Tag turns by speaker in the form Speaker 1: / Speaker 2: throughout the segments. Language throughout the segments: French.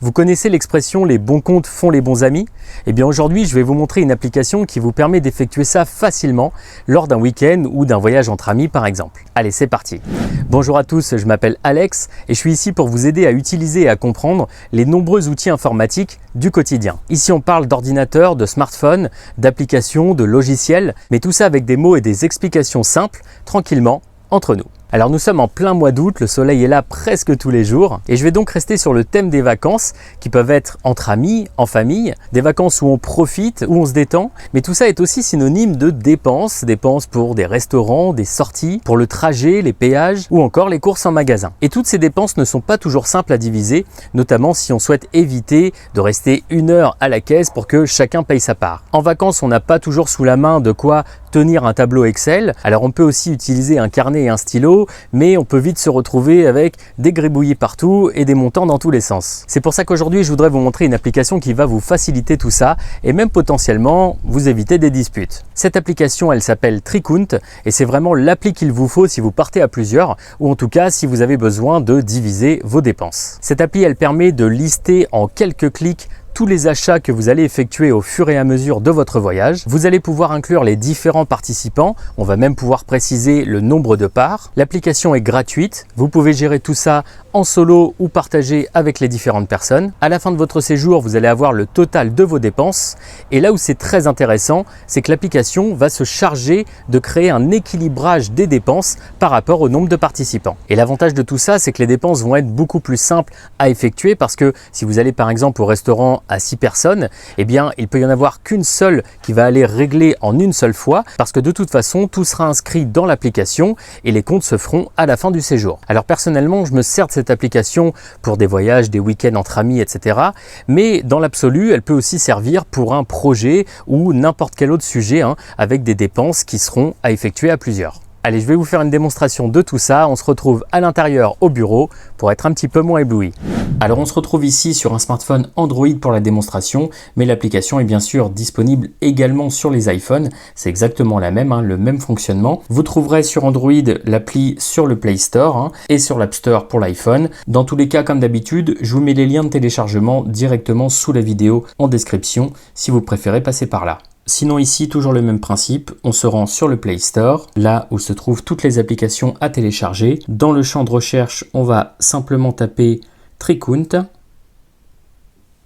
Speaker 1: Vous connaissez l'expression « les bons comptes font les bons amis » ? Eh bien aujourd'hui, je vais vous montrer une application qui vous permet d'effectuer ça facilement lors d'un week-end ou d'un voyage entre amis par exemple. Allez, c'est parti. Bonjour à tous, je m'appelle Alex et je suis ici pour vous aider à utiliser et à comprendre les nombreux outils informatiques du quotidien. Ici, on parle d'ordinateur, de smartphone, d'applications, de logiciels, mais tout ça avec des mots et des explications simples, tranquillement, entre nous. Alors nous sommes en plein mois d'août, le soleil est là presque tous les jours et je vais donc rester sur le thème des vacances qui peuvent être entre amis, en famille, des vacances où on profite, où on se détend, mais tout ça est aussi synonyme de dépenses, dépenses pour des restaurants, des sorties, pour le trajet, les péages ou encore les courses en magasin. Et toutes ces dépenses ne sont pas toujours simples à diviser, notamment si on souhaite éviter de rester 1 heure à la caisse pour que chacun paye sa part. En vacances, on n'a pas toujours sous la main de quoi tenir un tableau Excel, alors on peut aussi utiliser un carnet et un stylo, mais on peut vite se retrouver avec des gribouillis partout et des montants dans tous les sens. C'est pour ça qu'aujourd'hui je voudrais vous montrer une application qui va vous faciliter tout ça et même potentiellement vous éviter des disputes. Cette application elle s'appelle Tricount et c'est vraiment l'appli qu'il vous faut si vous partez à plusieurs ou en tout cas si vous avez besoin de diviser vos dépenses. Cette appli elle permet de lister en quelques clics tous les achats que vous allez effectuer au fur et à mesure de votre voyage. Vous allez pouvoir inclure les différents participants. On va même pouvoir préciser le nombre de parts. L'application est gratuite. Vous pouvez gérer tout ça en solo ou partager avec les différentes personnes. À la fin de votre séjour, vous allez avoir le total de vos dépenses. Et là où c'est très intéressant, c'est que l'application va se charger de créer un équilibrage des dépenses par rapport au nombre de participants. Et l'avantage de tout ça, c'est que les dépenses vont être beaucoup plus simples à effectuer parce que si vous allez par exemple au restaurant à 6 personnes, eh bien il peut y en avoir qu'une seule qui va aller régler en une seule fois parce que de toute façon tout sera inscrit dans l'application et les comptes se feront à la fin du séjour. Alors personnellement je me sers de cette application pour des voyages, des week-ends entre amis, etc. Mais dans l'absolu elle peut aussi servir pour un projet ou n'importe quel autre sujet avec des dépenses qui seront à effectuer à plusieurs. Allez, je vais vous faire une démonstration de tout ça. On se retrouve à l'intérieur au bureau pour être un petit peu moins ébloui. Alors, on se retrouve ici sur un smartphone Android pour la démonstration, mais l'application est bien sûr disponible également sur les iPhones. C'est exactement la même, le même fonctionnement. Vous trouverez sur Android l'appli sur le Play Store et sur l'App Store pour l'iPhone. Dans tous les cas, comme d'habitude, je vous mets les liens de téléchargement directement sous la vidéo en description si vous préférez passer par là. Sinon ici, toujours le même principe, on se rend sur le Play Store, là où se trouvent toutes les applications à télécharger. Dans le champ de recherche, on va simplement taper Tricount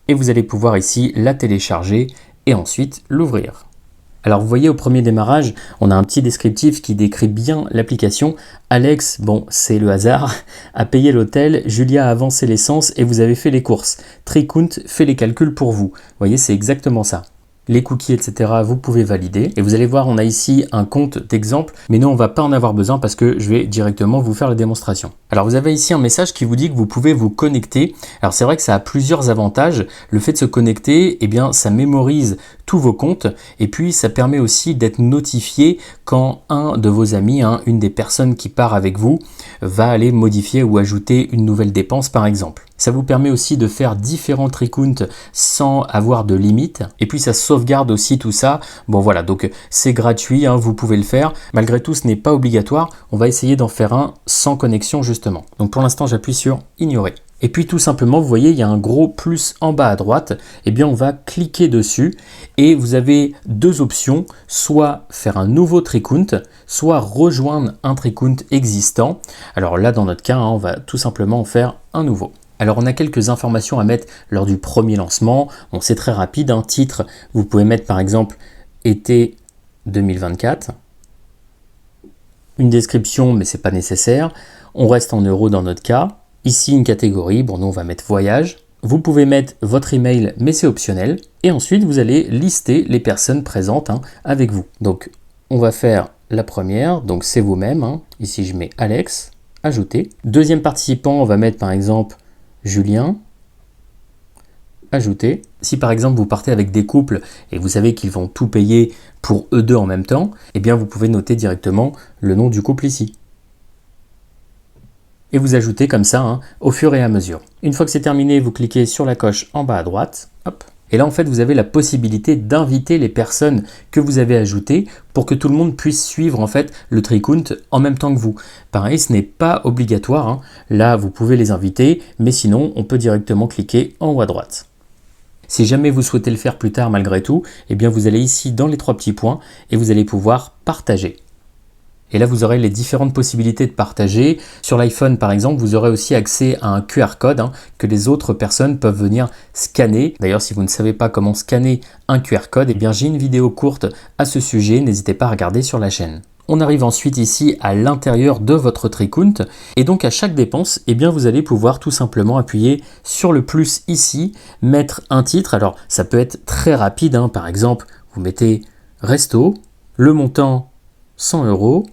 Speaker 1: et vous allez pouvoir ici la télécharger et ensuite l'ouvrir. Alors vous voyez au premier démarrage, on a un petit descriptif qui décrit bien l'application. Alex, bon c'est le hasard, a payé l'hôtel, Julia a avancé l'essence et vous avez fait les courses. Tricount fait les calculs pour vous. Vous voyez, c'est exactement ça. Les cookies, etc., vous pouvez valider. Et vous allez voir, on a ici un compte d'exemple, mais nous, on ne va pas en avoir besoin parce que je vais directement vous faire la démonstration. Alors, vous avez ici un message qui vous dit que vous pouvez vous connecter. Alors, c'est vrai que ça a plusieurs avantages. Le fait de se connecter, eh bien, ça mémorise tous vos comptes et puis ça permet aussi d'être notifié quand un de vos amis, une des personnes qui part avec vous, va aller modifier ou ajouter une nouvelle dépense, par exemple. Ça vous permet aussi de faire différents tricounts sans avoir de limite. Et puis ça sauvegarde aussi tout ça. Bon voilà, donc c'est gratuit, vous pouvez le faire. Malgré tout, ce n'est pas obligatoire. On va essayer d'en faire un sans connexion justement. Donc pour l'instant, j'appuie sur ignorer. Et puis tout simplement, vous voyez, il y a un gros plus en bas à droite. Eh bien, on va cliquer dessus et vous avez deux options, soit faire un nouveau tricount, soit rejoindre un tricount existant. Alors là, dans notre cas, on va tout simplement en faire un nouveau. Alors on a quelques informations à mettre lors du premier lancement. Bon, c'est très rapide, titre, vous pouvez mettre par exemple été 2024. Une description, mais c'est pas nécessaire. On reste en euros dans notre cas. Ici une catégorie, bon nous on va mettre voyage. Vous pouvez mettre votre email, mais c'est optionnel. Et ensuite vous allez lister les personnes présentes avec vous. Donc on va faire la première, donc c'est vous-même. Ici je mets Alex, ajouter. Deuxième participant, on va mettre par exemple Julien, ajouter. Si par exemple vous partez avec des couples et vous savez qu'ils vont tout payer pour eux deux en même temps, eh bien vous pouvez noter directement le nom du couple ici. Et vous ajoutez comme ça au fur et à mesure. Une fois que c'est terminé, vous cliquez sur la coche en bas à droite, hop, Et là, en fait, vous avez la possibilité d'inviter les personnes que vous avez ajoutées pour que tout le monde puisse suivre en fait le Tricount en même temps que vous. Pareil, ce n'est pas obligatoire, hein. Là, vous pouvez les inviter, mais sinon, on peut directement cliquer en haut à droite. Si jamais vous souhaitez le faire plus tard malgré tout, eh bien vous allez ici dans les 3 petits points et vous allez pouvoir partager. Et là, vous aurez les différentes possibilités de partager. Sur l'iPhone, par exemple, vous aurez aussi accès à un QR code que les autres personnes peuvent venir scanner. D'ailleurs, si vous ne savez pas comment scanner un QR code, eh bien j'ai une vidéo courte à ce sujet. N'hésitez pas à regarder sur la chaîne. On arrive ensuite ici à l'intérieur de votre Tricount et donc à chaque dépense, eh bien vous allez pouvoir tout simplement appuyer sur le plus ici, mettre un titre. Alors ça peut être très rapide, par exemple, vous mettez resto, le montant 100 €,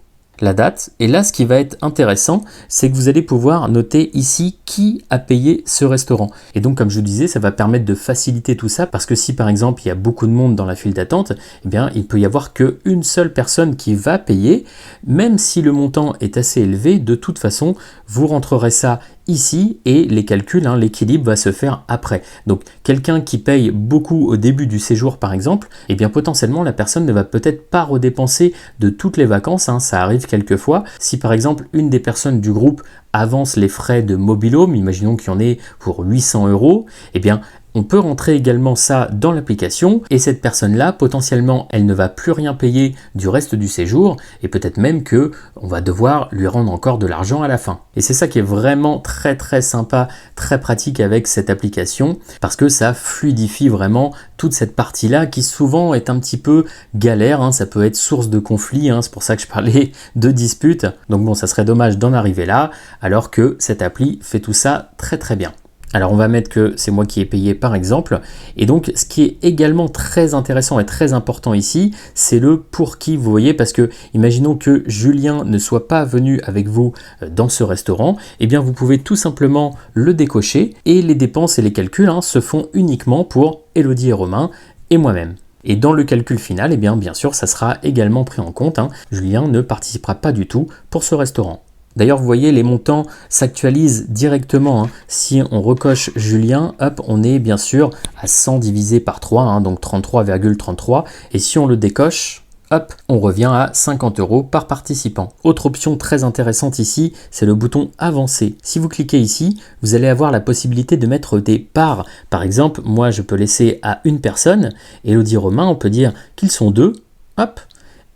Speaker 1: la date, et là ce qui va être intéressant, c'est que vous allez pouvoir noter ici qui a payé ce restaurant. Et donc comme je vous disais, ça va permettre de faciliter tout ça, parce que si par exemple il y a beaucoup de monde dans la file d'attente, eh bien il peut y avoir qu'une seule personne qui va payer, même si le montant est assez élevé, de toute façon vous rentrerez ça ici et les calculs, l'équilibre va se faire après. Donc quelqu'un qui paye beaucoup au début du séjour par exemple, eh bien potentiellement la personne ne va peut-être pas redépenser de toutes les vacances, ça arrive quelquefois. Si par exemple une des personnes du groupe avance les frais de mobil-home, imaginons qu'il y en ait pour 800 €, eh bien on peut rentrer également ça dans l'application et cette personne-là, potentiellement, elle ne va plus rien payer du reste du séjour et peut-être même que on va devoir lui rendre encore de l'argent à la fin. Et c'est ça qui est vraiment très très sympa, très pratique avec cette application parce que ça fluidifie vraiment toute cette partie-là qui souvent est un petit peu galère, ça peut être source de conflit, c'est pour ça que je parlais de disputes. Donc bon, ça serait dommage d'en arriver là alors que cette appli fait tout ça très très bien. Alors on va mettre que c'est moi qui ai payé par exemple, et donc ce qui est également très intéressant et très important ici, c'est le pour qui, vous voyez, parce que imaginons que Julien ne soit pas venu avec vous dans ce restaurant, et bien vous pouvez tout simplement le décocher et les dépenses et les calculs se font uniquement pour Elodie et Romain et moi-même. Et dans le calcul final, eh bien sûr, ça sera également pris en compte, Julien ne participera pas du tout pour ce restaurant. D'ailleurs, vous voyez, les montants s'actualisent directement. Si on recoche Julien, hop, on est bien sûr à 100 divisé par 3, donc 33,33. Et si on le décoche, hop, on revient à 50 € par participant. Autre option très intéressante ici, c'est le bouton avancer. Si vous cliquez ici, vous allez avoir la possibilité de mettre des parts. Par exemple, moi, je peux laisser à une personne. Elodie Romain, on peut dire qu'ils sont 2. Hop.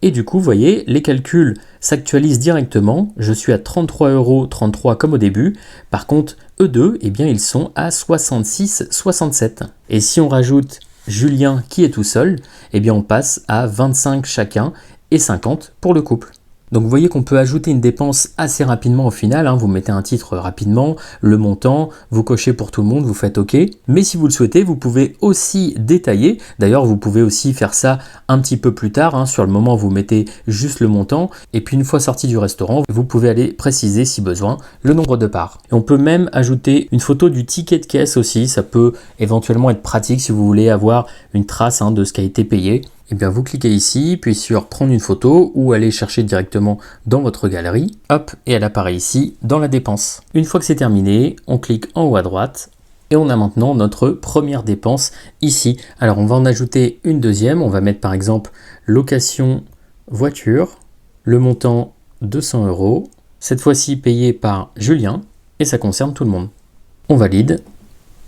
Speaker 1: Et du coup, vous voyez, les calculs s'actualisent directement. Je suis à 33,33 € comme au début. Par contre, eux deux, eh bien, ils sont à 66,67. Et si on rajoute Julien qui est tout seul, eh bien, on passe à 25 chacun et 50 pour le couple. Donc vous voyez qu'on peut ajouter une dépense assez rapidement au final, vous mettez un titre rapidement, le montant, vous cochez pour tout le monde, vous faites OK. Mais si vous le souhaitez, vous pouvez aussi détailler. D'ailleurs, vous pouvez aussi faire ça un petit peu plus tard. Sur le moment, vous mettez juste le montant. Et puis une fois sorti du restaurant, vous pouvez aller préciser si besoin le nombre de parts. Et on peut même ajouter une photo du ticket de caisse aussi. Ça peut éventuellement être pratique si vous voulez avoir une trace de ce qui a été payé. Eh bien, vous cliquez ici, puis sur prendre une photo ou aller chercher directement dans votre galerie. Hop, et elle apparaît ici dans la dépense. Une fois que c'est terminé, on clique en haut à droite et on a maintenant notre première dépense ici. Alors, on va en ajouter une deuxième. On va mettre par exemple location voiture, le montant 200 €, cette fois-ci payé par Julien et ça concerne tout le monde. On valide.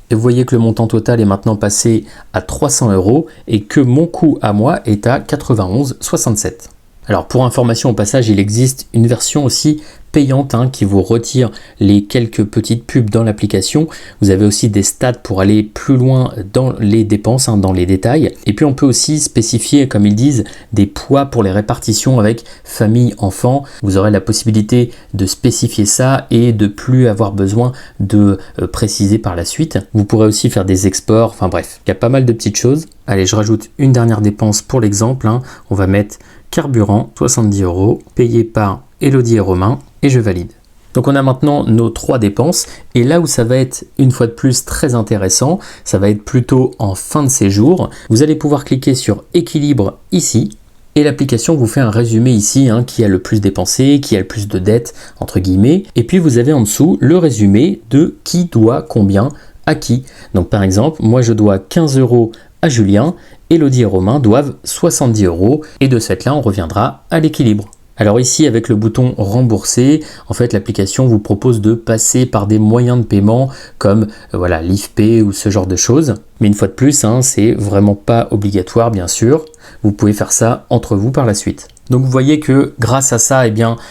Speaker 1: Et vous voyez que le montant total est maintenant passé à 300 € et que mon coût à moi est à 91,67. Alors pour information au passage, il existe une version aussi payante qui vous retire les quelques petites pubs dans l'application. Vous avez aussi des stats pour aller plus loin dans les dépenses, dans les détails. Et puis on peut aussi spécifier, comme ils disent, des poids pour les répartitions avec famille, enfant. Vous aurez la possibilité de spécifier ça et de plus avoir besoin de préciser par la suite. Vous pourrez aussi faire des exports, enfin bref, il y a pas mal de petites choses. Allez, je rajoute une dernière dépense pour l'exemple. On va mettre carburant, 70 €, payé par Elodie et Romain, et je valide. Donc on a maintenant nos 3 dépenses, et là où ça va être une fois de plus très intéressant, ça va être plutôt en fin de séjour. Vous allez pouvoir cliquer sur équilibre ici, et l'application vous fait un résumé ici, qui a le plus dépensé, qui a le plus de dettes, entre guillemets, et puis vous avez en dessous le résumé de qui doit combien à qui. Donc par exemple, moi je dois 15 € à Julien, Elodie et Romain doivent 70 €, et de cette là on reviendra à l'équilibre. Alors ici, avec le bouton rembourser, en fait l'application vous propose de passer par des moyens de paiement comme voilà, l'IFP ou ce genre de choses. Mais une fois de plus, c'est vraiment pas obligatoire bien sûr. Vous pouvez faire ça entre vous par la suite. Donc vous voyez que grâce à ça,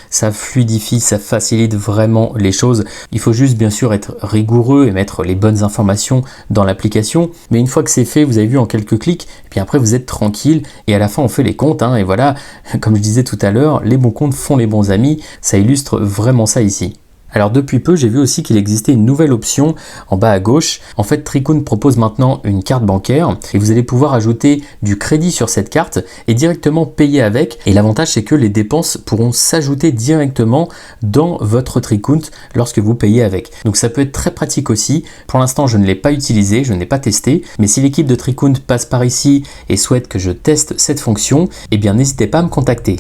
Speaker 1: ça fluidifie, ça facilite vraiment les choses. Il faut juste bien sûr être rigoureux et mettre les bonnes informations dans l'application. Mais une fois que c'est fait, vous avez vu en quelques clics, et puis après vous êtes tranquille et à la fin on fait les comptes. Et voilà, comme je disais tout à l'heure, les bons comptes font les bons amis. Ça illustre vraiment ça ici. Alors depuis peu, j'ai vu aussi qu'il existait une nouvelle option en bas à gauche. En fait, Tricoon propose maintenant une carte bancaire et vous allez pouvoir ajouter du crédit sur cette carte et directement payer avec. Et l'avantage, c'est que les dépenses pourront s'ajouter directement dans votre Tricoon lorsque vous payez avec. Donc ça peut être très pratique aussi. Pour l'instant, je ne l'ai pas utilisé, je ne l'ai pas testé. Mais si l'équipe de Tricoon passe par ici et souhaite que je teste cette fonction, n'hésitez pas à me contacter.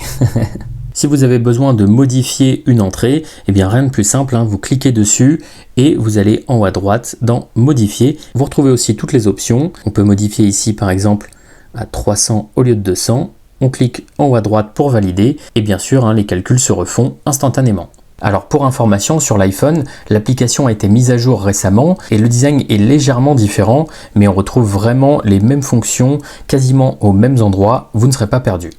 Speaker 1: Si vous avez besoin de modifier une entrée, rien de plus simple, vous cliquez dessus et vous allez en haut à droite dans modifier. Vous retrouvez aussi toutes les options. On peut modifier ici par exemple à 300 au lieu de 200. On clique en haut à droite pour valider et bien sûr les calculs se refont instantanément. Alors pour information, sur l'iPhone, l'application a été mise à jour récemment et le design est légèrement différent, mais on retrouve vraiment les mêmes fonctions quasiment aux mêmes endroits. Vous ne serez pas perdu.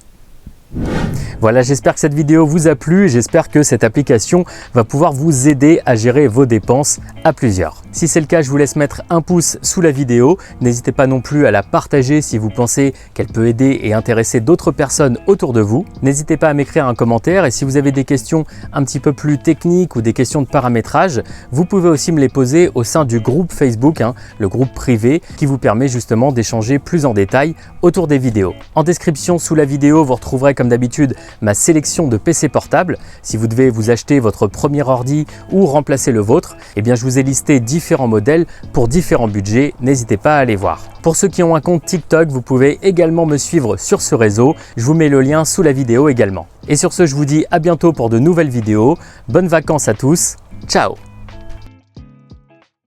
Speaker 1: Voilà, j'espère que cette vidéo vous a plu et j'espère que cette application va pouvoir vous aider à gérer vos dépenses à plusieurs. Si c'est le cas, je vous laisse mettre un pouce sous la vidéo. N'hésitez pas non plus à la partager si vous pensez qu'elle peut aider et intéresser d'autres personnes autour de vous. N'hésitez pas à m'écrire un commentaire et si vous avez des questions un petit peu plus techniques ou des questions de paramétrage, vous pouvez aussi me les poser au sein du groupe Facebook, le groupe privé qui vous permet justement d'échanger plus en détail autour des vidéos. En description sous la vidéo, vous retrouverez comme d'habitude ma sélection de PC portables. Si vous devez vous acheter votre premier ordi ou remplacer le vôtre, je vous ai listé différents modèles pour différents budgets. N'hésitez pas à aller voir. Pour ceux qui ont un compte TikTok, vous pouvez également me suivre sur ce réseau. Je vous mets le lien sous la vidéo également. Et sur ce, je vous dis à bientôt pour de nouvelles vidéos. Bonnes vacances à tous. Ciao!